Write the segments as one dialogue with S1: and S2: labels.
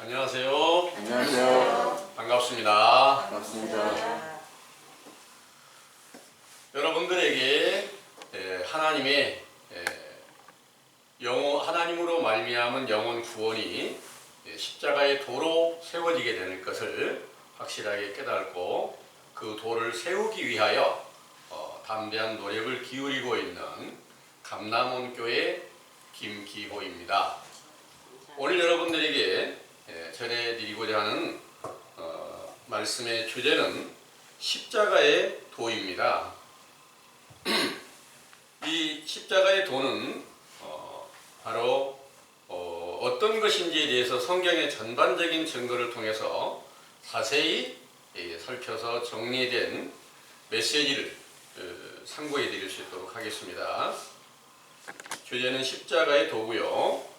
S1: 안녕하세요.
S2: 안녕하세요.
S1: 반갑습니다.
S2: 반갑습니다.
S1: 여러분들에게 하나님의 하나님으로 말미암은 영혼 구원이 십자가의 도로 세워지게 되는 것을 확실하게 깨닫고 그 도를 세우기 위하여 담대한 노력을 기울이고 있는 감남원교회 김기호입니다. 오늘 여러분들에게 전해드리고자 하는 말씀의 주제는 십자가의 도입니다. 이 십자가의 도는 바로 어떤 것인지에 대해서 성경의 전반적인 증거를 통해서 자세히 살펴서 정리된 메시지를 상고해 드릴 수 있도록 하겠습니다. 주제는 십자가의 도고요.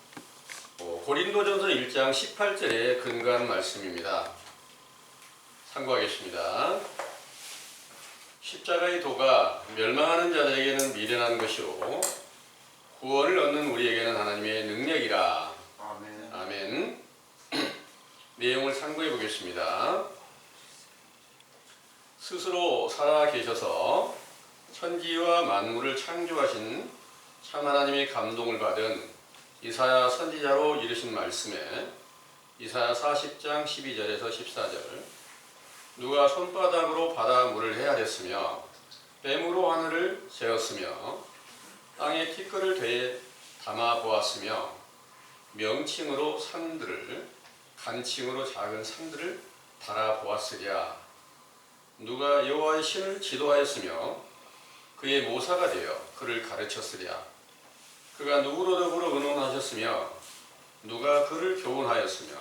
S1: 고린도전서 1장 18절에 근거한 말씀입니다. 참고하겠습니다. 십자가의 도가 멸망하는 자들에게는 미련한 것이요 구원을 얻는 우리에게는 하나님의 능력이라.
S2: 아멘.
S1: 아멘. 내용을 참고해 보겠습니다. 스스로 살아 계셔서 천지와 만물을 창조하신 참 하나님의 감동을 받은 이사야 선지자로 이르신 말씀에 이사야 40장 12절에서 14절 누가 손바닥으로 바다 물을 헤아렸으며 뱀으로 하늘을 재었으며 땅에 티끌을 되에 담아 보았으며 명칭으로 산들을 간칭으로 작은 산들을 달아 보았으랴. 누가 여호와의 신을 지도하였으며 그의 모사가 되어 그를 가르쳤으랴. 그가 누구로 더불어 의논하셨으며 누가 그를 교훈하였으며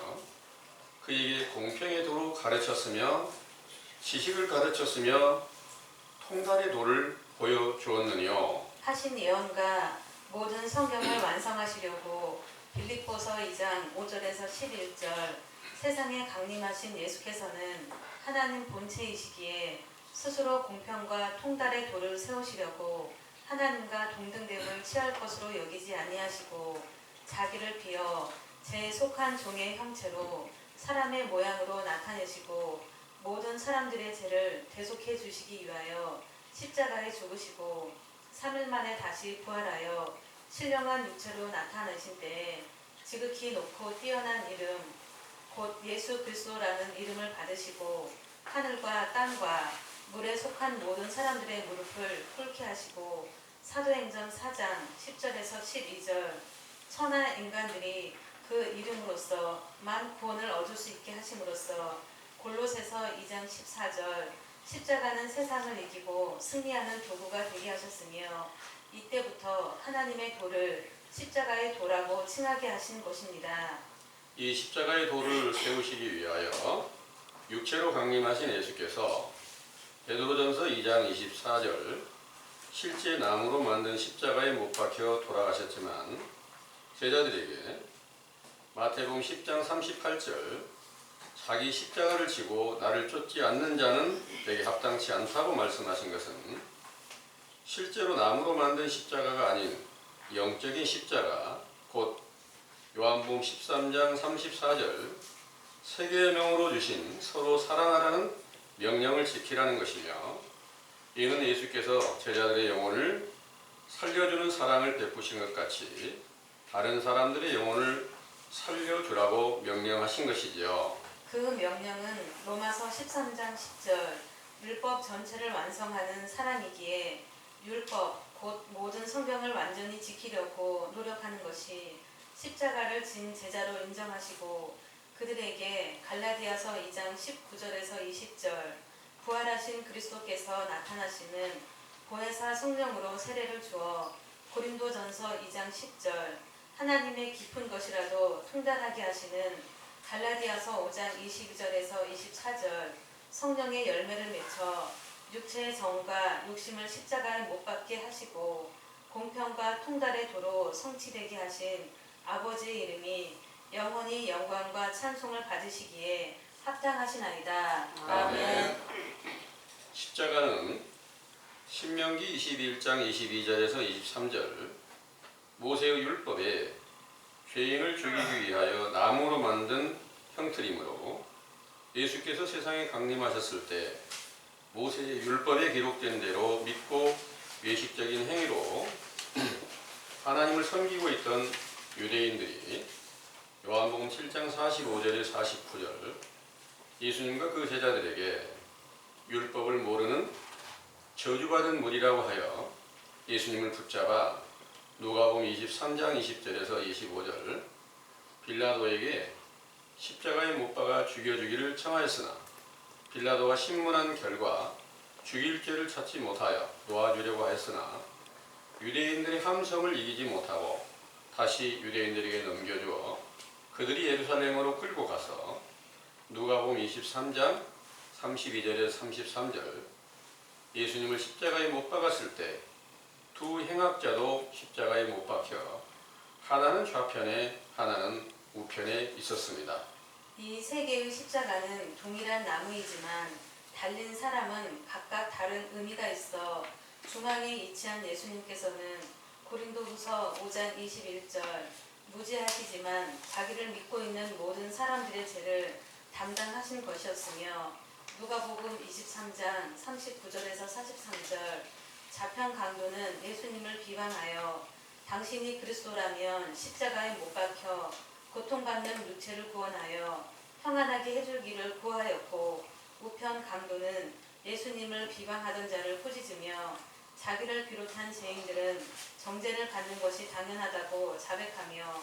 S1: 그에게 공평의 도로 가르쳤으며 지식을 가르쳤으며 통달의 도를 보여주었느뇨.
S3: 하신 예언과 모든 성경을 완성하시려고 빌립보서 2장 5절에서 11절 세상에 강림하신 예수께서는 하나님 본체이시기에 스스로 공평과 통달의 도를 세우시려고 하나님과 동등됨을 취할 것으로 여기지 아니하시고 자기를 비어 제 속한 종의 형체로 사람의 모양으로 나타내시고 모든 사람들의 죄를 대속해 주시기 위하여 십자가에 죽으시고 3일 만에 다시 부활하여 신령한 육체로 나타나신 때에 지극히 높고 뛰어난 이름 곧 예수 그리스도라는 이름을 받으시고 하늘과 땅과 물에 속한 모든 사람들의 무릎을 꿇게 하시고 사도행전 4장 10절에서 12절 천하 인간들이 그 이름으로써 만 구원을 얻을 수 있게 하심으로써 골로새서 2장 14절 십자가는 세상을 이기고 승리하는 도구가 되게 하셨으며 이때부터 하나님의 도를 십자가의 도라고 칭하게 하신 것입니다.
S1: 이 십자가의 도를 세우시기 위하여 육체로 강림하신 예수께서 베드로전서 2장 24절 실제 나무로 만든 십자가에 못 박혀 돌아가셨지만 제자들에게 마태복음 10장 38절 자기 십자가를 지고 나를 쫓지 않는 자는 내게 합당치 않다고 말씀하신 것은 실제로 나무로 만든 십자가가 아닌 영적인 십자가 곧 요한복음 13장 34절 세 계명으로 주신 서로 사랑하라는 명령을 지키라는 것이며 이는 예수께서 제자들의 영혼을 살려주는 사랑을 베푸신 것 같이 다른 사람들의 영혼을 살려주라고 명령하신 것이지요.
S3: 그 명령은 로마서 13장 10절 율법 전체를 완성하는 사랑이기에 율법 곧 모든 성경을 완전히 지키려고 노력하는 것이 십자가를 진 제자로 인정하시고 그들에게 갈라디아서 2장 19절에서 20절 부활하신 그리스도께서 나타나시는 보혜사 성령으로 세례를 주어 고린도전서 2장 10절 하나님의 깊은 것이라도 통달하게 하시는 갈라디아서 5장 22절에서 24절 성령의 열매를 맺혀 육체의 정과 욕심을 십자가에 못 박게 하시고 공평과 통달의 도로 성취되게 하신 아버지의 이름이 영원히 영광과 찬송을 받으시기에 합당하시나이다. 아멘.
S1: 십자가는 신명기 21장 22절에서 23절 모세의 율법에 죄인을 죽이기 위하여 나무로 만든 형틀이므로 예수께서 세상에 강림하셨을 때 모세의 율법에 기록된 대로 믿고 외식적인 행위로 하나님을 섬기고 있던 유대인들이 요한복음 7장 45절에 49절 예수님과 그 제자들에게 율법을 모르는 저주받은 무리라고 하여 예수님을 붙잡아 누가복음 23장 20절에서 25절 빌라도에게 십자가에 못 박아 죽여주기를 청하였으나 빌라도가 신문한 결과 죽일 죄를 찾지 못하여 놓아주려고 하였으나 유대인들의 함성을 이기지 못하고 다시 유대인들에게 넘겨주어 그들이 예루살렘으로 끌고 가서 누가복음 23장 32절에서 33절 예수님을 십자가에 못 박았을 때 두 행악자도 십자가에 못 박혀 하나는 좌편에 하나는 우편에 있었습니다.
S3: 이 세 개의 십자가는 동일한 나무이지만 달린 사람은 각각 다른 의미가 있어 중앙에 위치한 예수님께서는 고린도후서 5장 21절 무죄하시지만 자기를 믿고 있는 모든 사람들의 죄를 담당하신 것이었으며 누가복음 23장 39절에서 43절 좌편 강도는 예수님을 비방하여 당신이 그리스도라면 십자가에 못 박혀 고통받는 육체를 구원하여 평안하게 해줄기를 구하였고 우편 강도는 예수님을 비방하던 자를 꾸짖으며 자기를 비롯한 죄인들은 정죄를 받는 것이 당연하다고 자백하며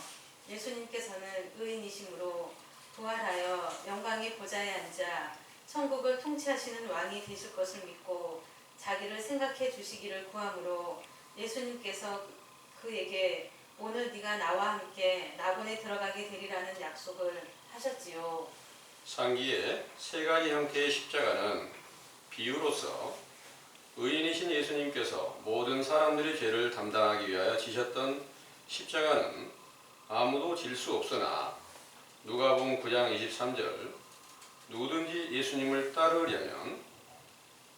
S3: 예수님께서는 의인이심으로 부활하여 영광의 보좌에 앉아 천국을 통치하시는 왕이 되실 것을 믿고 자기를 생각해 주시기를 구하므로 예수님께서 그에게 오늘 네가 나와 함께 낙원에 들어가게 되리라는 약속을 하셨지요.
S1: 상기의 세 가지 형태의 십자가는 비유로서 의인이신 예수님께서 모든 사람들의 죄를 담당하기 위하여 지셨던 십자가는 아무도 질 수 없으나 누가복음 9장 23절 누구든지 예수님을 따르려면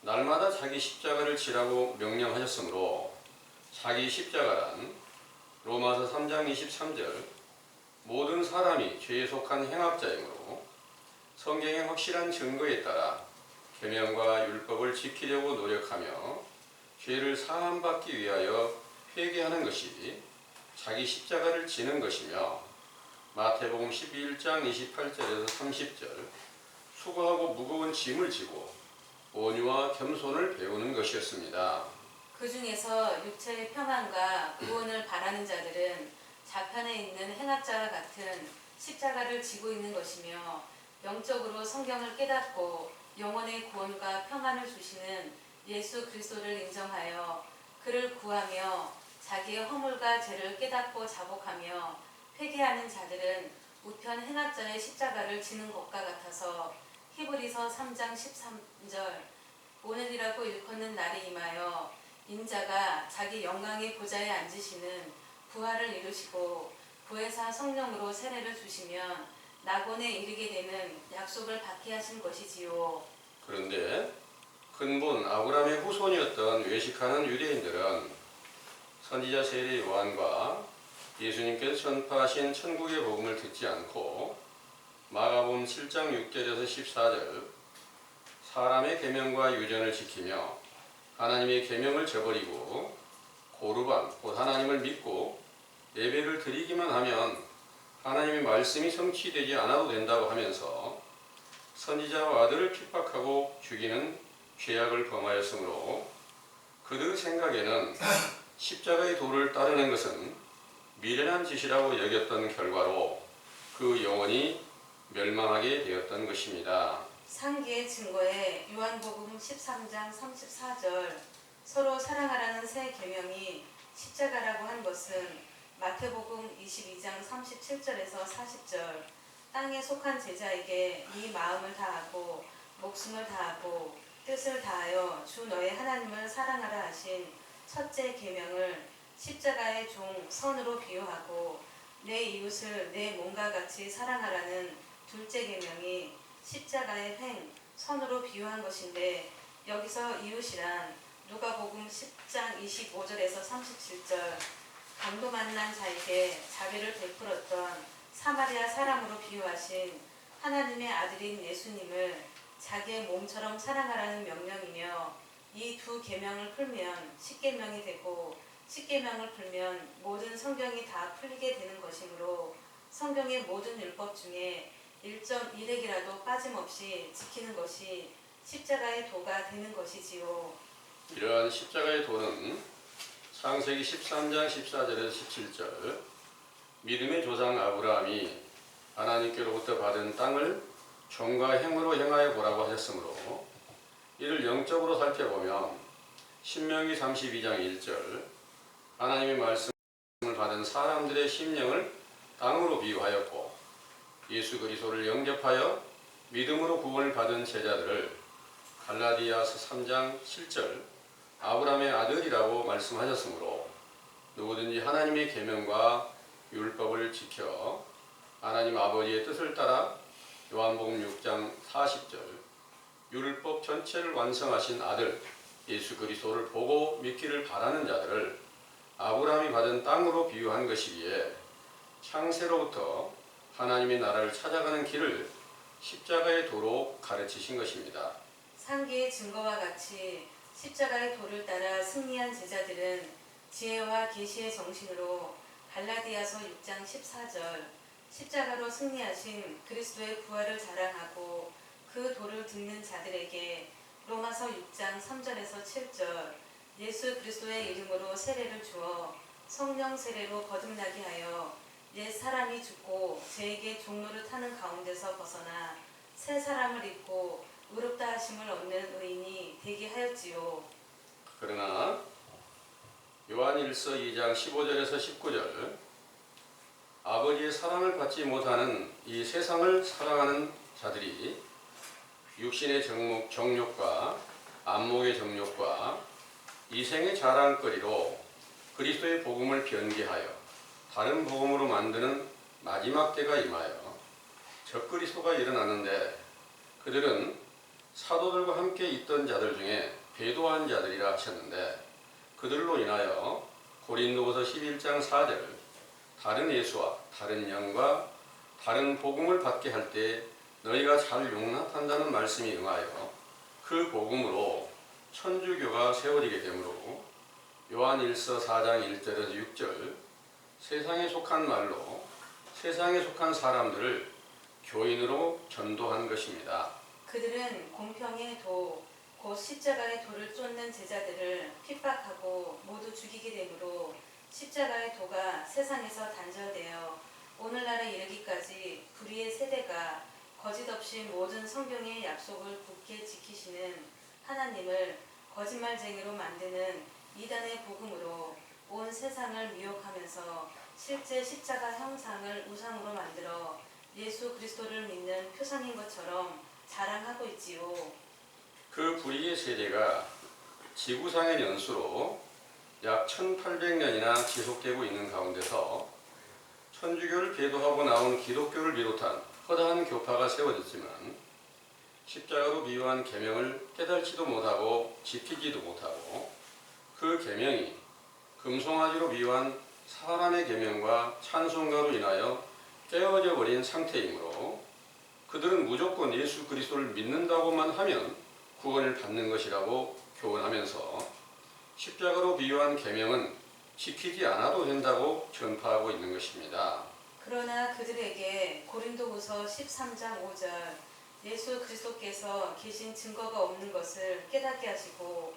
S1: 날마다 자기 십자가를 지라고 명령하셨으므로 자기 십자가란 로마서 3장 23절 모든 사람이 죄에 속한 행악자이므로 성경의 확실한 증거에 따라 계명과 율법을 지키려고 노력하며 죄를 사함받기 위하여 회개하는 것이 자기 십자가를 지는 것이며 마태복음 11장 28절에서 30절 수고하고 무거운 짐을 지고 온유와 겸손을 배우는 것이었습니다.
S3: 그 중에서 육체의 평안과 구원을 바라는 자들은 좌편에 있는 행악자와 같은 십자가를 지고 있는 것이며 영적으로 성경을 깨닫고 영혼의 구원과 평안을 주시는 예수 그리스도를 인정하여 그를 구하며 자기의 허물과 죄를 깨닫고 자복하며 회개하는 자들은 우편 행악자의 십자가를 지는 것과 같아서 히브리서 3장 13절 오늘이라고 일컫는 날이 임하여 인자가 자기 영광의 보좌에 앉으시는 부활을 이루시고 부회사 성령으로 세례를 주시면 낙원에 이르게 되는 약속을 받게 하신 것이지요.
S1: 그런데 근본 아브라함의 후손이었던 외식하는 유대인들은 선지자 세례 요한과 예수님께서 전파하신 천국의 복음을 듣지 않고 마가복음 7장 6절에서 14절 사람의 계명과 유전을 지키며 하나님의 계명을 저버리고 고르반 곧 하나님을 믿고 예배를 드리기만 하면 하나님의 말씀이 성취되지 않아도 된다고 하면서 선지자와 아들을 핍박하고 죽이는 죄악을 범하였으므로 그들 생각에는 십자가의 도를 따르는 것은 미련한 짓이라고 여겼던 결과로 그 영혼이 멸망하게 되었던 것입니다.
S3: 상기의 증거에 요한복음 13장 34절 서로 사랑하라는 새 계명이 십자가라고 한 것은 마태복음 22장 37절에서 40절 땅에 속한 제자에게 네 마음을 다하고 목숨을 다하고 뜻을 다하여 주 너의 하나님을 사랑하라 하신 첫째 계명을 십자가의 종 선으로 비유하고 내 이웃을 내 몸과 같이 사랑하라는 둘째 계명이 십자가의 횡 선으로 비유한 것인데 여기서 이웃이란 누가복음 10장 25절에서 37절 강도 만난 자에게 자비를 베풀었던 사마리아 사람으로 비유하신 하나님의 아들인 예수님을 자기의 몸처럼 사랑하라는 명령이며 이 두 계명을 풀면 십계명이 되고 십계명을 풀면 모든 성경이 다 풀리게 되는 것이므로 성경의 모든 율법 중에 1.1획이라도 빠짐없이 지키는 것이 십자가의 도가 되는 것이지요.
S1: 이러한 십자가의 도는 창세기 13장 14절에서 17절 믿음의 조상 아브라함이 하나님께로부터 받은 땅을 정과 행으로 행하여 보라고 하셨으므로 이를 영적으로 살펴보면 신명기 32장 1절 하나님의 말씀을 받은 사람들의 심령을 땅으로 비유하였고 예수 그리스도를 영접하여 믿음으로 구원을 받은 제자들을 갈라디아서 3장 7절 아브라함의 아들이라고 말씀하셨으므로 누구든지 하나님의 계명과 율법을 지켜 하나님 아버지의 뜻을 따라 요한복음 6장 40절 율법 전체를 완성하신 아들 예수 그리스도를 보고 믿기를 바라는 자들을 아브라함이 받은 땅으로 비유한 것이기에 창세로부터 하나님의 나라를 찾아가는 길을 십자가의 도로 가르치신 것입니다.
S3: 상기의 증거와 같이 십자가의 도를 따라 승리한 제자들은 지혜와 계시의 정신으로 갈라디아서 6장 14절 십자가로 승리하신 그리스도의 부활을 자랑하고 그 도를 듣는 자들에게 로마서 6장 3절에서 7절 예수 그리스도의 이름으로 세례를 주어 성령 세례로 거듭나게 하여 옛 사람이 죽고 죄에게 종로를 타는 가운데서 벗어나 새 사람을 입고 의롭다 하심을 얻는 의인이 되게 하였지요.
S1: 그러나 요한일서 2장 15절에서 19절 아버지의 사랑을 받지 못하는 이 세상을 사랑하는 자들이 육신의 정욕과 안목의 정욕과 이생의 자랑거리로 그리스도의 복음을 변개하여 다른 복음으로 만드는 마지막 때가 임하여 적그리스도가 일어나는데 그들은 사도들과 함께 있던 자들 중에 배도한 자들이라 하셨는데 그들로 인하여 고린도후서 11장 4절 다른 예수와 다른 영과 다른 복음을 받게 할 때 너희가 잘 용납한다는 말씀이 응하여 그 복음으로 천주교가 세워지게 되므로 요한일서 4장 1절에서 6절 세상에 속한 말로 세상에 속한 사람들을 교인으로 전도한 것입니다.
S3: 그들은 공평의 도, 곧 십자가의 도를 쫓는 제자들을 핍박하고 모두 죽이게 되므로 십자가의 도가 세상에서 단절되어 오늘날에 이르기까지 불의의 세대가 거짓 없이 모든 성경의 약속을 굳게 지키시는 하나님을 거짓말쟁이로 만드는 이단의 복음으로 온 세상을 미혹하면서 실제 십자가 형상을 우상으로 만들어 예수 그리스도를 믿는 표상인 것처럼 자랑하고 있지요.
S1: 그 불의의 세대가 지구상의 연수로 약 1800년이나 지속되고 있는 가운데서 천주교를 배도하고 나온 기독교를 비롯한 허다한 교파가 세워졌지만 십자가로 비유한 계명을 깨달지도 못하고 지키지도 못하고 그 계명이 금송아지로 비유한 사람의 계명과 찬송가로 인하여 깨어져 버린 상태이므로 그들은 무조건 예수 그리스도를 믿는다고만 하면 구원을 받는 것이라고 교훈하면서 십자가로 비유한 계명은 지키지 않아도 된다고 전파하고 있는 것입니다.
S3: 그러나 그들에게 고린도후서 13장 5절 예수 그리스도께서 계신 증거가 없는 것을 깨닫게 하시고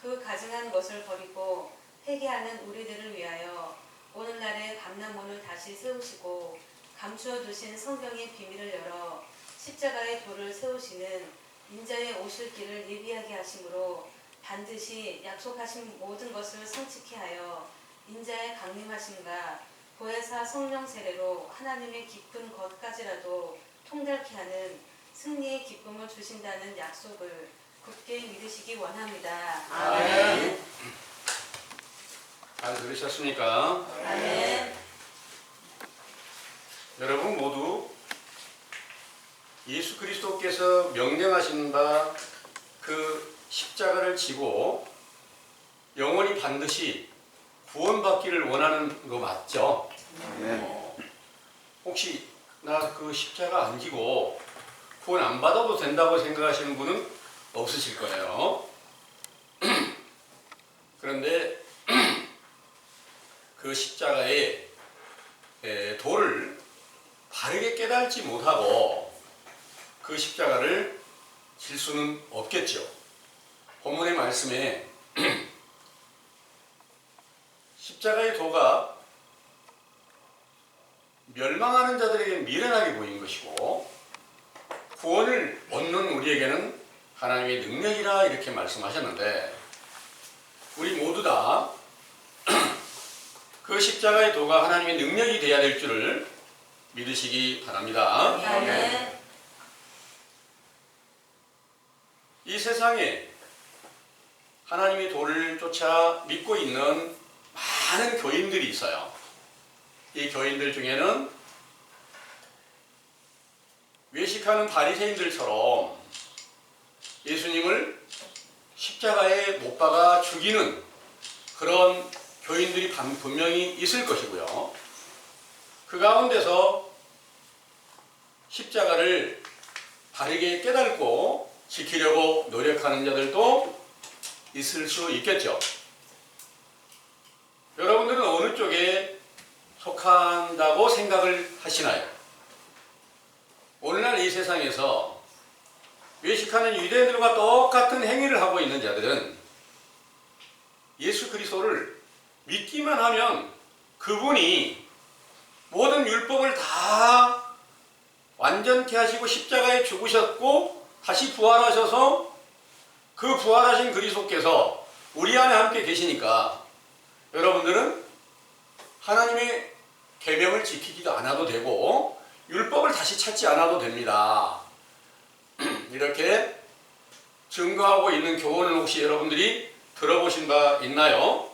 S3: 그 가증한 것을 버리고 회개하는 우리들을 위하여 오늘날의 감람문을 다시 세우시고 감추어 두신 성경의 비밀을 열어 십자가의 도를 세우시는 인자의 오실 길을 예비하게 하심으로 반드시 약속하신 모든 것을 성취케 하여 인자의 강림하심과 보혜사 성령 세례로 하나님의 깊은 것까지라도 통달케 하는 승리의 기쁨을 주신다는 약속을 굳게 믿으시기 원합니다.
S2: 아멘.
S1: 잘 들으셨습니까?
S3: 아멘.
S1: 여러분 모두 예수 그리스도께서 명령하신 바 그 십자가를 지고 영원히 반드시 구원받기를 원하는 거 맞죠?
S2: 네.
S1: 혹시 나 그 십자가 안 지고 구원 안 받아도 된다고 생각하시는 분은 없으실 거예요. 그런데 그 십자가의 도를 바르게 깨달지 못하고 그 십자가를 질 수는 없겠죠. 본문의 말씀에 십자가의 도가 멸망하는 자들에게 미련하게 보인 것이고 구원을 얻는 우리에게는 하나님의 능력이라 이렇게 말씀하셨는데 우리 모두 다 그 십자가의 도가 하나님의 능력이 되어야 될 줄을 믿으시기 바랍니다.
S3: 아멘.
S1: 이 세상에 하나님의 도를 쫓아 믿고 있는 많은 교인들이 있어요. 이 교인들 중에는 외식하는 바리새인들처럼 예수님을 십자가에 못 박아 죽이는 그런 교인들이 분명히 있을 것이고요. 그 가운데서 십자가를 바르게 깨닫고 지키려고 노력하는 자들도 있을 수 있겠죠. 여러분들은 어느 쪽에 속한다고 생각을 하시나요? 오늘날 이 세상에서 외식하는 유대인들과 똑같은 행위를 하고 있는 자들은 예수 그리스도를 믿기만 하면 그분이 모든 율법을 다 완전케 하시고 십자가에 죽으셨고 다시 부활하셔서 그 부활하신 그리스도께서 우리 안에 함께 계시니까 여러분들은 하나님의 계명을 지키지도 않아도 되고 율법을 다시 찾지 않아도 됩니다. 이렇게 증거하고 있는 교훈을 혹시 여러분들이 들어보신 바 있나요?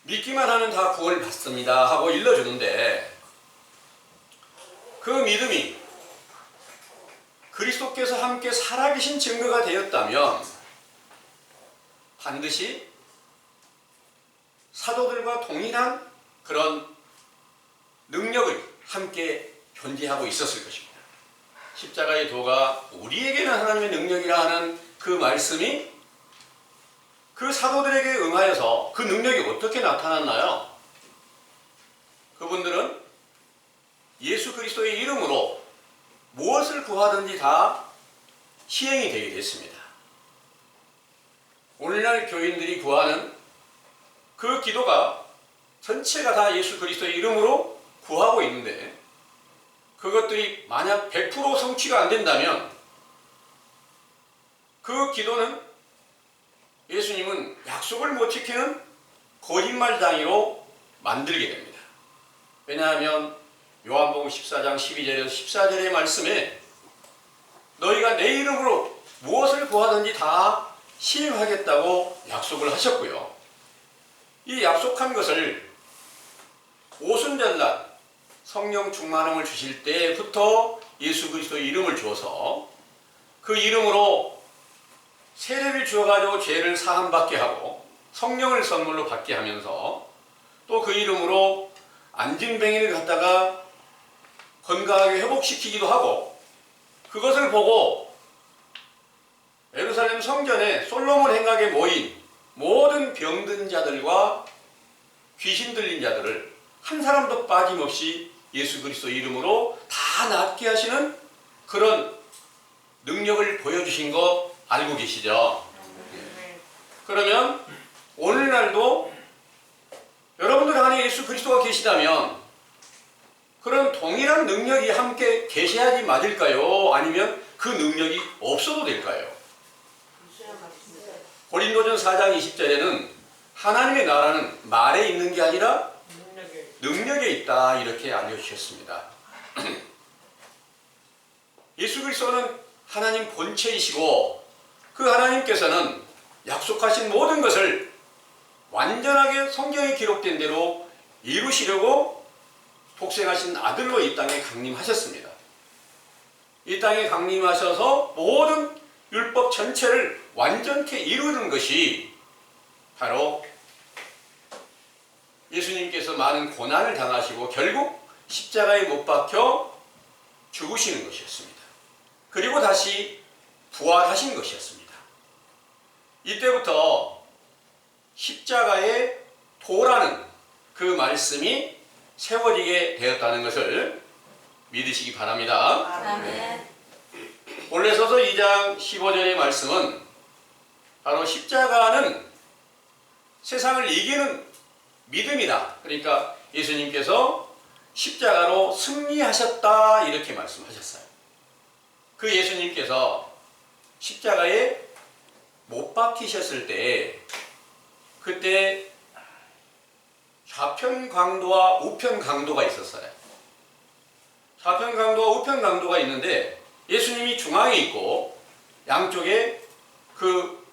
S1: 믿기만 하면 다 구원을 받습니다 하고 일러주는데 그 믿음이 그리스도께서 함께 살아계신 증거가 되었다면 반드시 사도들과 동일한 그런 능력을 함께 존재하고 있었을 것입니다. 십자가의 도가 우리에게는 하나님의 능력이라 하는 그 말씀이 그 사도들에게 응하여서 그 능력이 어떻게 나타났나요? 그분들은 예수 그리스도의 이름으로 무엇을 구하든지 다 시행이 되게 됐습니다. 오늘날 교인들이 구하는 그 기도가 전체가 다 예수 그리스도의 이름으로 구하고 있는데 그것들이 만약 100% 성취가 안 된다면 그 기도는 예수님은 약속을 못 지키는 거짓말장이로 만들게 됩니다. 왜냐하면 요한복음 14장 12절에서 14절의 말씀에 너희가 내 이름으로 무엇을 구하든지 다 시행하겠다고 약속을 하셨고요. 이 약속한 것을 오순절날 성령 충만함을 주실 때부터 예수 그리스도의 이름을 주어서 그 이름으로 세례를 주어가지고 죄를 사함받게 하고 성령을 선물로 받게 하면서 또 그 이름으로 안진뱅이를 갖다가 건강하게 회복시키기도 하고 그것을 보고 예루살렘 성전에 솔로몬 행각에 모인 모든 병든 자들과 귀신 들린 자들을 한 사람도 빠짐없이 예수 그리스도 이름으로 다 낫게 하시는 그런 능력을 보여주신 거 알고 계시죠? 그러면 오늘날도 여러분들 안에 예수 그리스도가 계시다면 그런 동일한 능력이 함께 계셔야지 맞을까요? 아니면 그 능력이 없어도 될까요? 고린도전 4장 20절에는 하나님의 나라는 말에 있는 게 아니라 능력에 있다 이렇게 알려주셨습니다. 예수 그리스도는 하나님 본체이시고 그 하나님께서는 약속하신 모든 것을 완전하게 성경에 기록된 대로 이루시려고 독생하신 아들로 이 땅에 강림하셨습니다. 이 땅에 강림하셔서 모든 율법 전체를 완전케 이루는 것이 바로 예수님께서 많은 고난을 당하시고 결국 십자가에 못 박혀 죽으시는 것이었습니다. 그리고 다시 부활하신 것이었습니다. 이때부터 십자가의 도라는 그 말씀이 세워지게 되었다는 것을 믿으시기 바랍니다.
S3: 아멘.
S1: 골로새서 2장 15절의 말씀은 바로 십자가는 세상을 이기는 믿음이다. 그러니까 예수님께서 십자가로 승리하셨다 이렇게 말씀하셨어요. 그 예수님께서 십자가에 못 박히셨을 때 그때 좌편 강도와 우편 강도가 있었어요. 좌편 강도와 우편 강도가 있는데 예수님이 중앙에 있고 양쪽에 그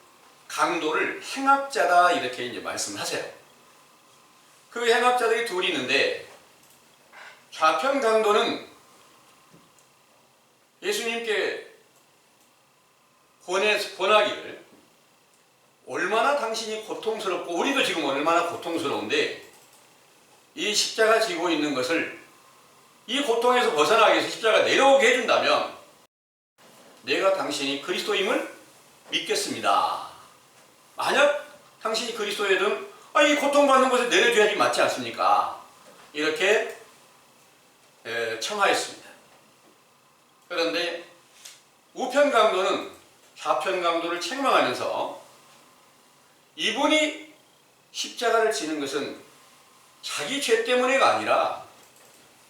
S1: 강도를 행악자다 이렇게 이제 말씀을 하세요. 그 행악자들이 둘이 있는데 좌편 강도는 예수님께 권하기를 얼마나 당신이 고통스럽고 우리도 지금 얼마나 고통스러운데 이 십자가 지고 있는 것을 이 고통에서 벗어나기 위해서 십자가 내려오게 해준다면 내가 당신이 그리스도임을 믿겠습니다. 만약 당신이 그리스도이든 이 고통받는 것을 내려줘야지 맞지 않습니까? 이렇게 청하였습니다. 그런데 우편 강도는 좌편 강도를 책망하면서 이분이 십자가를 지는 것은 자기 죄 때문에가 아니라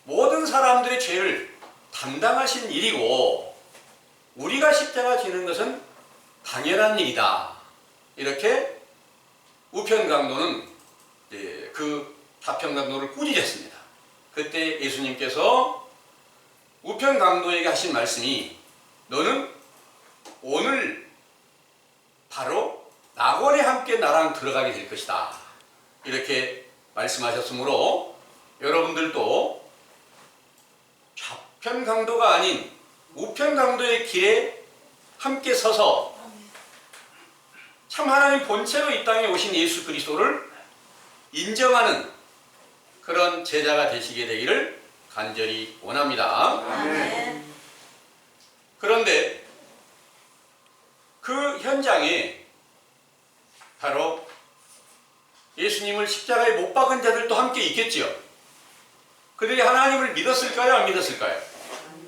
S1: 모든 사람들의 죄를 담당하신 일이고 우리가 십자가 지는 것은 당연한 일이다. 이렇게 우편 강도는 그 좌편 강도를 꾸짖었습니다. 그때 예수님께서 우편 강도에게 하신 말씀이 너는 오늘 바로 낙원에 함께 나랑 들어가게 될 것이다. 이렇게 말씀하셨으므로 여러분들도 좌편 강도가 아닌 우편 강도의 길에 함께 서서 참 하나님 본체로 이 땅에 오신 예수 그리스도를 인정하는 그런 제자가 되시게 되기를 간절히 원합니다.
S3: 아멘.
S1: 그런데 그 현장에 바로 예수님을 십자가에 못 박은 자들도 함께 있겠지요. 그들이 하나님을 믿었을까요? 안 믿었을까요?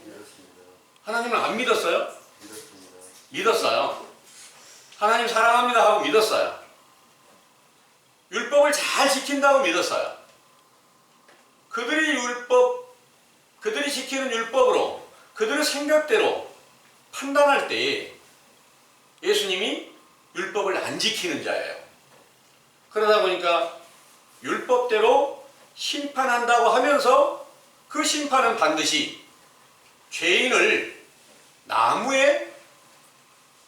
S2: 믿었습니다.
S1: 하나님을 안 믿었어요?
S2: 믿었습니다.
S1: 믿었어요. 하나님 사랑합니다 하고 믿었어요. 율법을 잘 지킨다고 믿었어요. 그들이 지키는 율법으로 그들의 생각대로 판단할 때에 예수님이 율법을 안 지키는 자예요. 그러다 보니까 율법대로 심판한다고 하면서 그 심판은 반드시 죄인을 나무에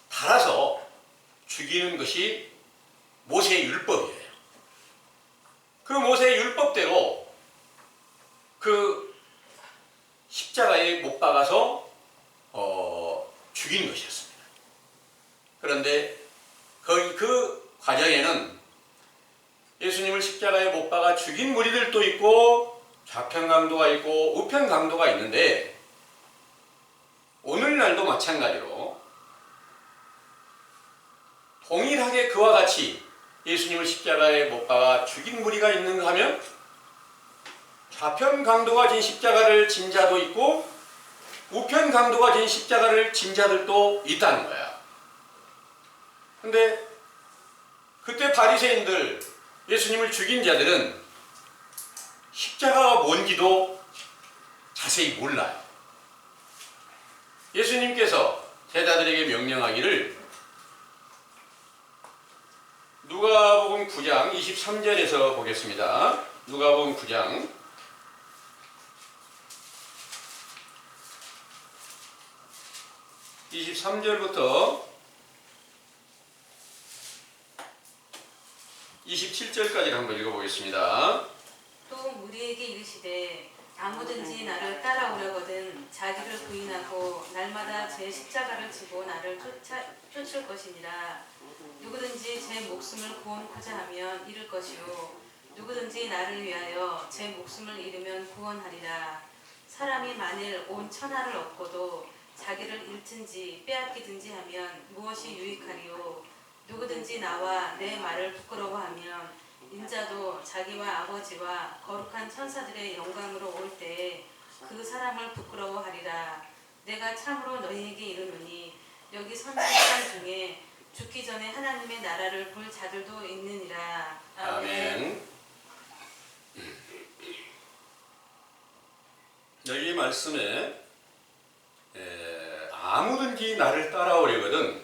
S1: 달아서 죽이는 것이 모세의 율법이에요. 그 모세의 율법대로 그 십자가에 못 박아서 죽인 것이었습니다. 그런데 그 과정에는 예수님을 십자가에 못 박아 죽인 무리들도 있고 좌편 강도가 있고 우편 강도가 있는데 오늘날도 마찬가지로 동일하게 그와 같이 예수님을 십자가에 못 박아 죽인 무리가 있는가 하면 좌편 강도가 진 십자가를 진 자도 있고 우편 강도가 진 십자가를 진 자들도 있다는 거야. 근데 그때 바리새인들 예수님을 죽인 자들은 십자가가 뭔지도 자세히 몰라요. 예수님께서 제자들에게 명령하기를 누가복음 9장 23절에서 보겠습니다. 누가복음 9장 23절부터 27절까지 한번 읽어보겠습니다.
S3: 또 무리에게 이르시되 아무든지 나를 따라오려거든 자기를 부인하고 날마다 제 십자가를 지고 나를 쫓을 것이니라. 누구든지 제 목숨을 구원코자 하면 잃을 것이요 누구든지 나를 위하여 제 목숨을 잃으면 구원하리라. 사람이 만일 온 천하를 얻고도 자기를 잃든지 빼앗기든지 하면 무엇이 유익하리요. 누구든지 나와 내 말을 부끄러워하면 인자도 자기와 아버지와 거룩한 천사들의 영광으로 올 때에 그 사람을 부끄러워하리라. 내가 참으로 너희에게 이르노니 여기 선 사람 중에 죽기 전에 하나님의 나라를 볼 자들도 있느니라.
S1: 아멘. 여기 말씀에 아무든지 나를 따라오려거든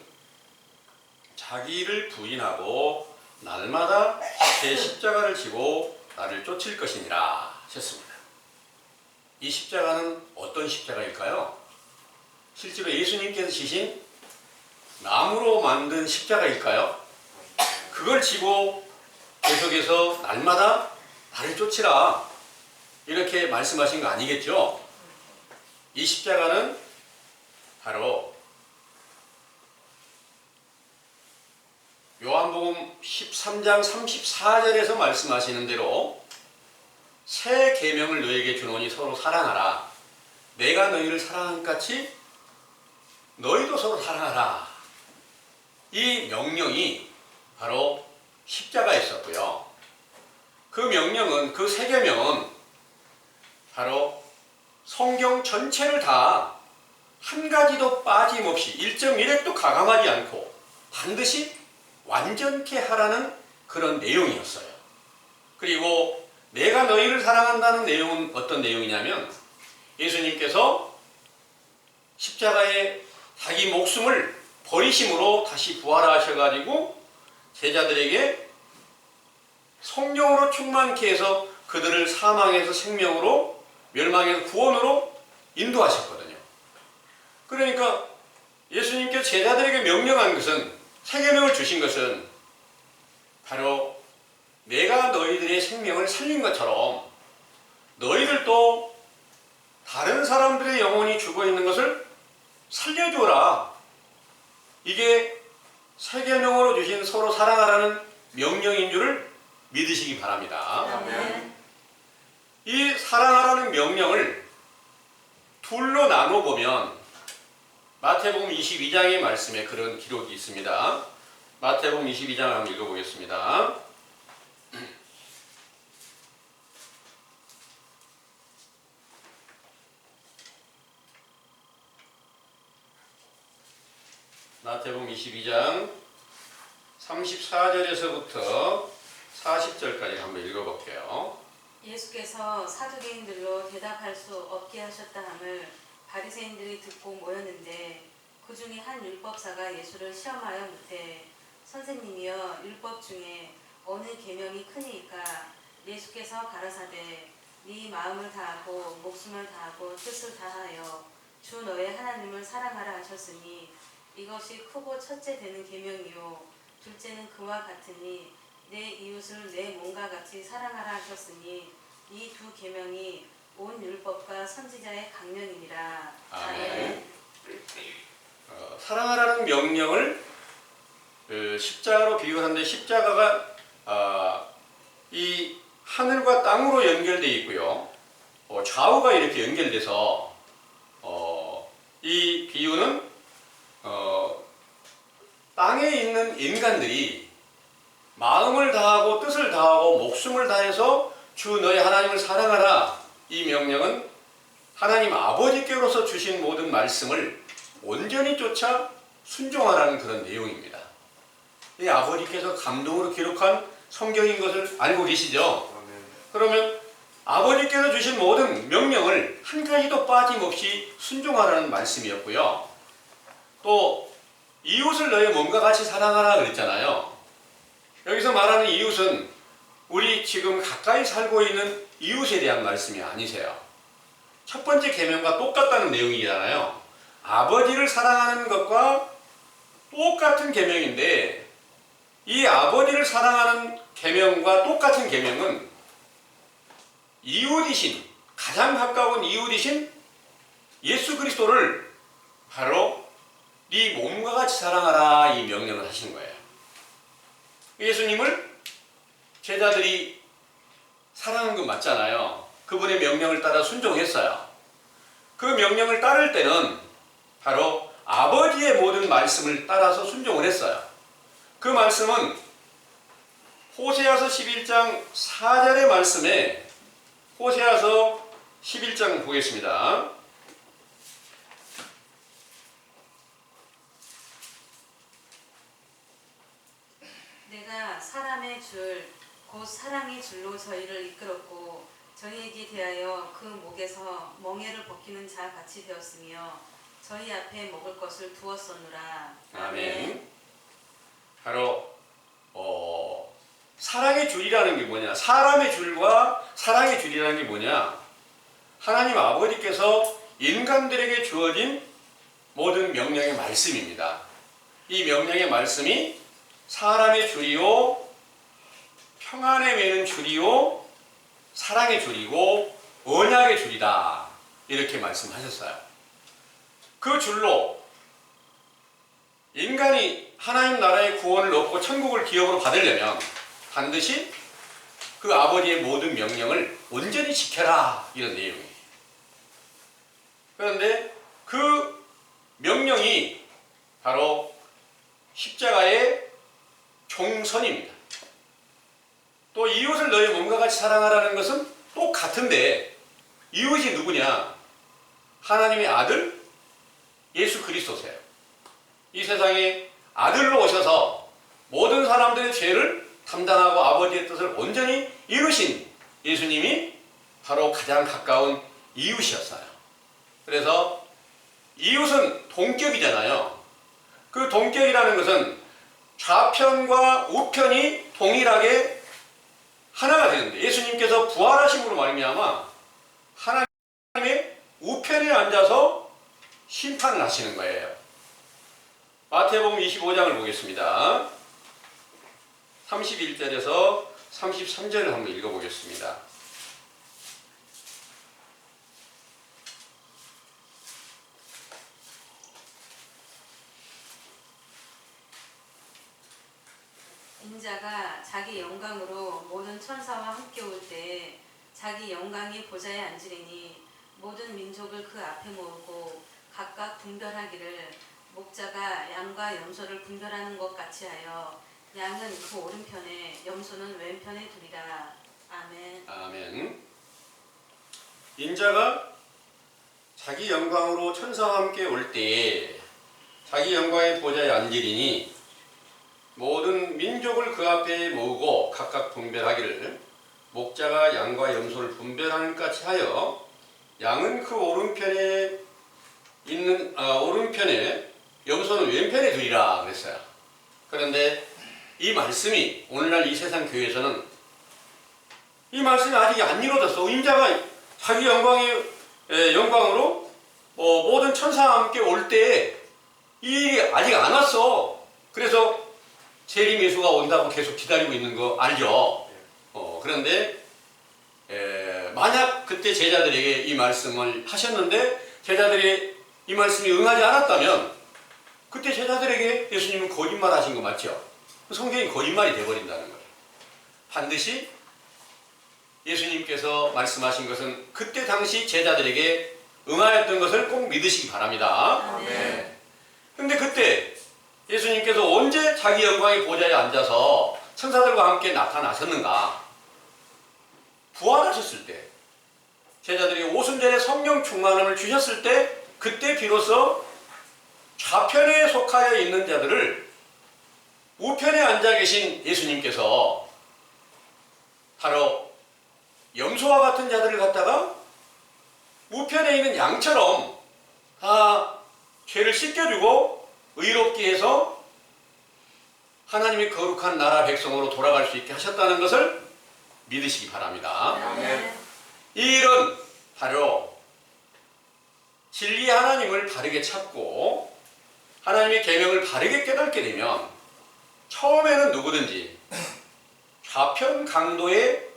S1: 자기를 부인하고 날마다 제 십자가를 지고 나를 쫓을 것이니라 하셨습니다. 이 십자가는 어떤 십자가일까요? 실제로 예수님께서 지신 나무로 만든 십자가일까요? 그걸 지고 계속해서 날마다 나를 쫓으라 이렇게 말씀하신 거 아니겠죠? 이 십자가는 바로 요한복음 13장 34절에서 말씀하시는 대로 새 계명을 너에게 주노니 서로 사랑하라. 내가 너희를 사랑한 것 같이 너희도 서로 사랑하라. 이 명령이 바로 십자가에 있었고요. 그 명령은, 그 새 계명은 바로 성경 전체를 다 한 가지도 빠짐없이 1.1획도 가감하지 않고 반드시 완전케 하라는 그런 내용이었어요. 그리고 내가 너희를 사랑한다는 내용은 어떤 내용이냐면 예수님께서 십자가에 자기 목숨을 버리심으로 다시 부활하셔가지고 제자들에게 성령으로 충만케 해서 그들을 사망에서 생명으로 멸망에서 구원으로 인도하셨거든요. 그러니까 예수님께서 제자들에게 명령한 것은 새 계명을 주신 것은 바로 내가 너희들의 생명을 살린 것처럼 너희들도 다른 사람들의 영혼이 죽어있는 것을 살려주라. 이게 새 계명으로 주신 서로 사랑하라는 명령인 줄을 믿으시기 바랍니다.
S3: 아멘.
S1: 이 사랑하라는 명령을 둘로 나눠보면 마태복음 22장의 말씀에 그런 기록이 있습니다. 마태복음 22장 한번 읽어보겠습니다. 마태복음 22장 34절에서부터 40절까지 한번 읽어볼게요.
S3: 예수께서 사두개인들로 대답할 수 없게 하셨다 함을 바리새인들이 듣고 모였는데 그 중에 한 율법사가 예수를 시험하여 묻되 선생님이여 율법 중에 어느 계명이 크니이까? 예수께서 가라사대 네 마음을 다하고 목숨을 다하고 뜻을 다하여 주 너의 하나님을 사랑하라 하셨으니 이것이 크고 첫째 되는 계명이요 둘째는 그와 같으니 내 이웃을 내 몸과 같이 사랑하라 하셨으니 이 두 계명이 온 율법과 선지자의 강령이니라.
S1: 아멘. 사랑하라는 명령을 십자가로 비유하는데 십자가가 이 하늘과 땅으로 연결되어 있고요. 좌우가 이렇게 연결돼서 이 비유는 땅에 있는 인간들이 마음을 다하고 뜻을 다하고 목숨을 다해서 주 너의 하나님을 사랑하라. 이 명령은 하나님 아버지께로서 주신 모든 말씀을 온전히 쫓아 순종하라는 그런 내용입니다. 이 아버지께서 감동으로 기록한 성경인 것을 알고 계시죠? 그러면 아버지께서 주신 모든 명령을 한 가지도 빠짐없이 순종하라는 말씀이었고요. 또 이웃을 너의 몸과 같이 사랑하라 그랬잖아요. 여기서 말하는 이웃은 우리 지금 가까이 살고 있는 이웃에 대한 말씀이 아니세요. 첫 번째 계명과 똑같다는 내용이잖아요. 아버지를 사랑하는 것과 똑같은 계명인데 이 아버지를 사랑하는 계명과 똑같은 계명은 이웃이신, 가장 가까운 이웃이신 예수 그리스도를 바로 네 몸과 같이 사랑하라 이 명령을 하신 거예요. 예수님을 제자들이 사랑한 건 맞잖아요. 그분의 명령을 따라 순종했어요. 그 명령을 따를 때는 바로 아버지의 모든 말씀을 따라서 순종을 했어요. 그 말씀은 호세아서 11장 4절의 말씀에 호세아서 11장 보겠습니다.
S3: 내가 사람의 줄, 곧 사랑의 줄로 저희를 이끌었고 저희에게 대하여 그 목에서 멍에를 벗기는 자 같이 되었으며 저희 앞에 먹을 것을 두었었노라.
S1: 아멘. 바로 사랑의 줄이라는 게 뭐냐? 사람의 줄과 사랑의 줄이라는 게 뭐냐? 하나님 아버지께서 인간들에게 주어진 모든 명령의 말씀입니다. 이 명령의 말씀이 사람의 줄이요, 평안에 매는 줄이요, 사랑의 줄이고 언약의 줄이다. 이렇게 말씀하셨어요. 그 줄로 인간이 하나님 나라의 구원을 얻고 천국을 기업으로 받으려면 반드시 그 아버지의 모든 명령을 온전히 지켜라. 이런 내용이에요. 그런데 그 명령이 바로 십자가의 종선입니다. 또 이웃을 너의 몸과 같이 사랑하라는 것은 똑같은데 이웃이 누구냐? 하나님의 아들 예수 그리스도세요. 이 세상에 아들로 오셔서 모든 사람들의 죄를 담당하고 아버지의 뜻을 온전히 이루신 예수님이 바로 가장 가까운 이웃이었어요. 그래서 이웃은 동격이잖아요. 그 동격이라는 것은 좌편과 우편이 동일하게 하나가 되는데 예수님께서 부활하심으로 말미암아 하나님의 우편에 앉아서 심판을 하시는 거예요. 마태복음 25장을 보겠습니다. 31절에서 33절을 한번 읽어보겠습니다.
S3: 인자가 자기 영광으로 모든 천사와 함께 올 때에 자기 영광의 보좌에 앉으리니 모든 민족을 그 앞에 모으고 각각 분별하기를 목자가 양과 염소를 분별하는 것 같이 하여 양은 그 오른편에 염소는 왼편에 두리라. 아멘.
S1: 아멘. 인자가 자기 영광으로 천사와 함께 올 때에 자기 영광의 보좌에 앉으리니 모든 민족을 그 앞에 모으고 각각 분별하기를 목자가 양과 염소를 분별하는 것 같이 하여 양은 그 오른편에 있는 오른편에 염소는 왼편에 두리라 그랬어요. 그런데 이 말씀이 오늘날 이 세상 교회에서는 이 말씀이 아직 안 이루어졌어. 인자가 자기 영광으로 모든 천사와 함께 올 때에 이 일이 아직 안 왔어. 그래서 재림 예수가 온다고 계속 기다리고 있는 거 알죠? 그런데 만약 그때 제자들에게 이 말씀을 하셨는데 제자들이 이 말씀이 응하지 않았다면 그때 제자들에게 예수님은 거짓말 하신 거 맞죠? 성경이 거짓말이 돼버린다는 거예요. 반드시 예수님께서 말씀하신 것은 그때 당시 제자들에게 응하였던 것을 꼭 믿으시기 바랍니다. 네. 근데 그때 예수님께서 언제 자기 영광의 보좌에 앉아서 천사들과 함께 나타나셨는가? 부활하셨을 때, 제자들이 오순절에 성령 충만함을 주셨을 때, 그때 비로소 좌편에 속하여 있는 자들을 우편에 앉아 계신 예수님께서 바로 염소와 같은 자들을 갖다가 우편에 있는 양처럼 다 죄를 씻겨주고 의롭게 해서 하나님의 거룩한 나라 백성으로 돌아갈 수 있게 하셨다는 것을 믿으시기 바랍니다. 이 일은 바로 진리 하나님을 바르게 찾고 하나님의 계명을 바르게 깨닫게 되면 처음에는 누구든지 좌편 강도의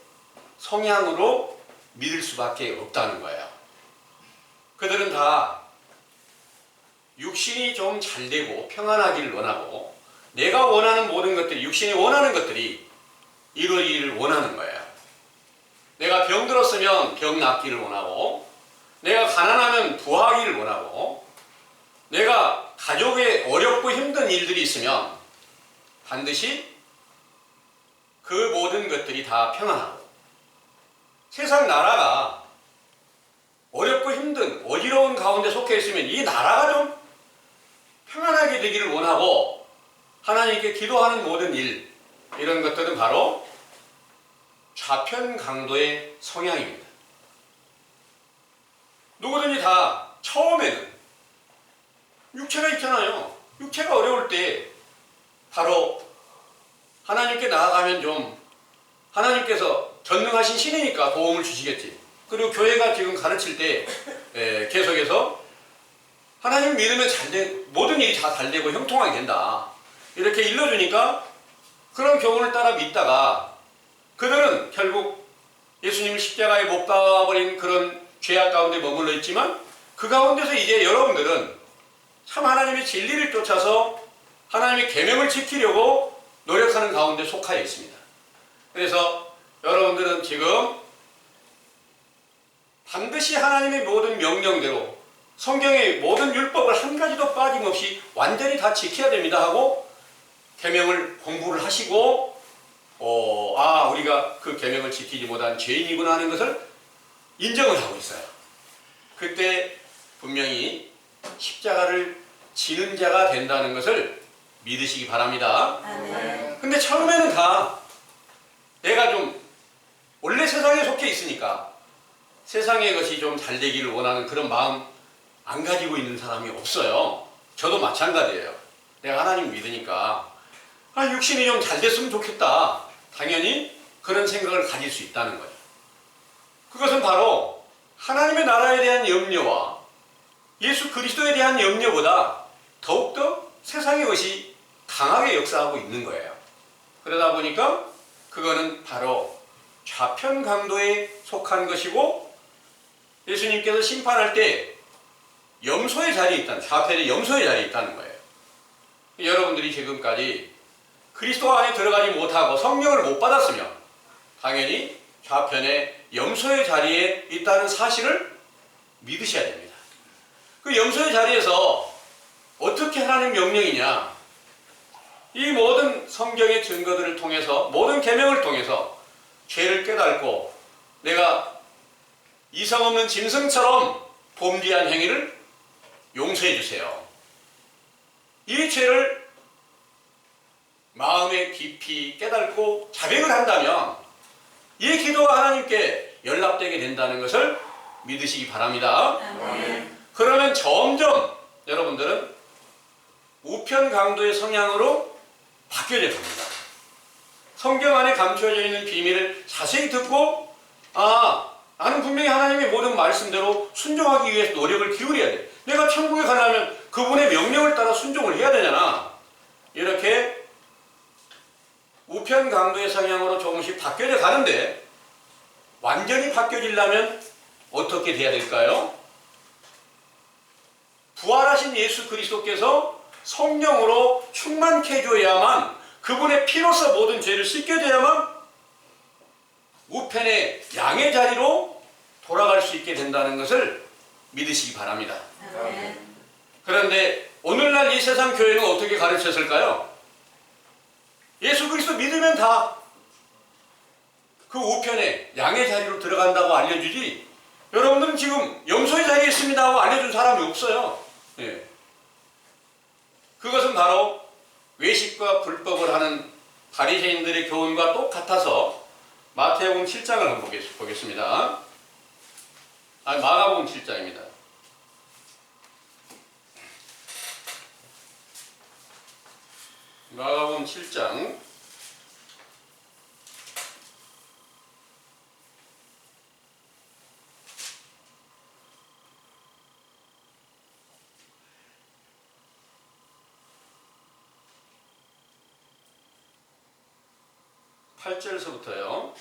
S1: 성향으로 믿을 수밖에 없다는 거예요. 그들은 다 육신이 좀 잘되고 평안하기를 원하고 내가 원하는 모든 것들이 육신이 원하는 것들이 이루어지기를 원하는 거예요. 내가 병들었으면 병 낫기를 원하고, 내가 가난하면 부하기를 원하고, 내가 가족에 어렵고 힘든 일들이 있으면 반드시 그 모든 것들이 다 평안하고, 세상 나라가 어렵고 힘든 어지러운 가운데 속해 있으면 이 나라가 좀 평안하게 되기를 원하고, 하나님께 기도하는 모든 일, 이런 것들은 바로 좌편 강도의 성향입니다. 누구든지 다 처음에는 육체가 있잖아요. 육체가 어려울 때 바로 하나님께 나아가면 좀 하나님께서 전능하신 신이니까 도움을 주시겠지. 그리고 교회가 지금 가르칠 때 계속해서 하나님 믿으면 모든 일이 다 잘 되고 형통하게 된다, 이렇게 일러주니까 그런 교훈을 따라 믿다가 그들은 결국 예수님을 십자가에 못 박아버린 그런 죄악 가운데 머물러 있지만, 그 가운데서 이제 여러분들은 참 하나님의 진리를 쫓아서 하나님의 계명을 지키려고 노력하는 가운데 속하여 있습니다. 그래서 여러분들은 지금 반드시 하나님의 모든 명령대로 성경의 모든 율법을 한 가지도 빠짐없이 완전히 다 지켜야 됩니다 하고 계명을 공부를 하시고, 우리가 그 계명을 지키지 못한 죄인이구나 하는 것을 인정을 하고 있어요. 그때 분명히 십자가를 지는 자가 된다는 것을 믿으시기 바랍니다. 근데 처음에는 다 내가 좀 원래 세상에 속해 있으니까 세상의 것이 좀 잘 되기를 원하는 그런 마음 안 가지고 있는 사람이 없어요. 저도 마찬가지예요. 내가 하나님 믿으니까 육신이 좀 잘 됐으면 좋겠다, 당연히 그런 생각을 가질 수 있다는 거예요. 그것은 바로 하나님의 나라에 대한 염려와 예수 그리스도에 대한 염려보다 더욱더 세상의 것이 강하게 역사하고 있는 거예요. 그러다 보니까 그거는 바로 좌편 강도에 속한 것이고, 예수님께서 심판할 때 염소의 자리에 있다는, 좌편의 염소의 자리에 있다는 거예요. 여러분들이 지금까지 그리스도 안에 들어가지 못하고 성령을 못 받았으면 당연히 좌편의 염소의 자리에 있다는 사실을 믿으셔야 됩니다. 그 염소의 자리에서 어떻게 하나님 명령이냐, 이 모든 성경의 증거들을 통해서, 모든 계명을 통해서 죄를 깨닫고 내가 이성 없는 짐승처럼 범죄한 행위를 용서해 주세요, 이 죄를 마음에 깊이 깨닫고 자백을 한다면 이 기도가 하나님께 연락되게 된다는 것을 믿으시기 바랍니다. 그러면 점점 여러분들은 우편 강도의 성향으로 바뀌어져 갑니다. 성경 안에 감추어져 있는 비밀을 자세히 듣고, 나는 분명히 하나님의 모든 말씀대로 순종하기 위해서 노력을 기울여야 돼. 내가 천국에 가려면 그분의 명령을 따라 순종을 해야 되잖아. 이렇게 우편 강도의 성향으로 조금씩 바뀌어져 가는데, 완전히 바뀌어지려면 어떻게 돼야 될까요? 부활하신 예수 그리스도께서 성령으로 충만케 해줘야만, 그분의 피로서 모든 죄를 씻겨줘야만 우편의 양의 자리로 돌아갈 수 있게 된다는 것을 믿으시기 바랍니다. 그런데 오늘날 이 세상 교회는 어떻게 가르쳤을까요? 예수 그리스도 믿으면 다 그 우편에 양의 자리로 들어간다고 알려주지, 여러분들은 지금 염소의 자리에 있습니다 하고 알려준 사람이 없어요. 그것은 바로 외식과 불법을 하는 바리새인들의 교훈과 똑같아서 마태복음 7장을 한번 보겠습니다. 마가복음 7장입니다. 마가복음 7장 8절서부터요